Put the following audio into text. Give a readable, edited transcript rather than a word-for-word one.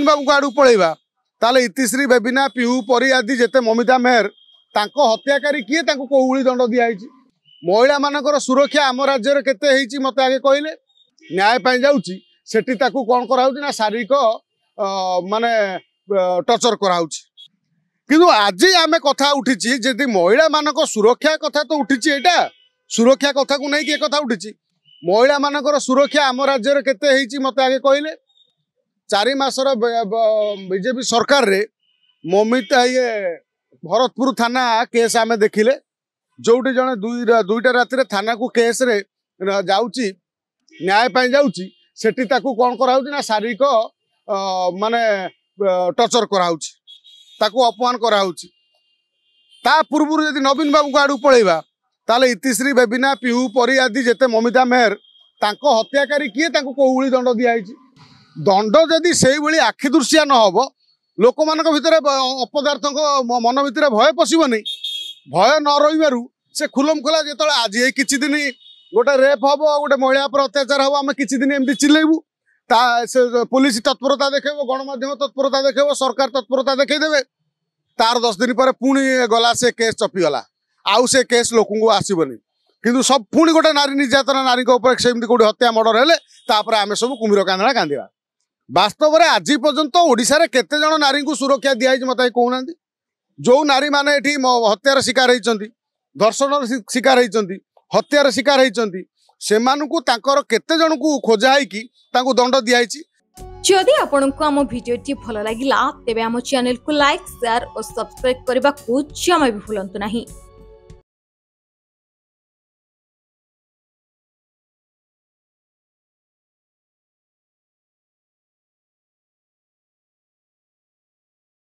नवीन बाबू आड़ू पलैबा ताले इतिश्री बेबिना पिहू परी आदि जेते ममिता मेहर तांको हत्याकारी किए तांको कोउली दंड दिया महिला मानकर सुरक्षा आम राज्य केते मत आगे कहले न्याय पाई जाउची सेठी ताकू कौन कराउची ना शारीरिक माने टर्चर कराउची किंतु आज आमे कथा उठी जदि महिला मानक सुरक्षा कथा तो उठी एटा सुरक्षा कथा को नहीं कथा उठी महिला मानकर सुरक्षा आम राज्य केते मत आगे कहले 4 मासर बीजेपी सरकार रे ममिता ये भरतपुर थाना केस आमे देखिले जोटी जने दुईटा राति थाना को केस रे जाउची न्याय पाई जाउची सेठी ताकू कौन कराउची ना शारीरिक माने टर्चर कराउची ताकू अपमान कराउची ता पूर्व यदि नवीन बाबू आड़ू पलैबा ताले इतिश्री बेबिना पिहू परी आदि जेते ममिता मेहर तांको हत्याकारी किए तांको कोउली दंड दिया दंड जदि से भाई आखि दृश्या न हो लोक मान भितर अपदार्थ मन भितर भय पशनी भय न रही से खुलम खुला जो आज ये किसी दिन गोटे रेप हम गोटे महिला पर अत्याचार हम आम कि दिन एमती चिल्लैबू पुलिस तत्परता देखेब गणमाध्यम तत्परता देखेब सरकार तत्परता देखईदेवे तार 10 दिन पर पुणी गला से केस चपीगला आउ से केस लोक आसबनी किंतु सब पुणी गोटे नारी निर्यातना नारी सेमती कौटी हत्या मर्डर हेले तापर आम सब कुम्भीर कांदना कांदिबा वास्तव में आज पर्यंत ओडिशा रे केते जण नारी को सुरक्षा दिया मत कहना जो नारी माने एठी हत्यार शिकार होती धर्षण शिकार होती हत्यार शिकार होती सेमानकु तांकर केते जण को खोजा है तांको दंड दिया जदि आपंक आम भिडी भल लगा तेब आम चैनल को लाइक शेयर और सब्सक्राइब करने को जमा भी भूलु नहीं।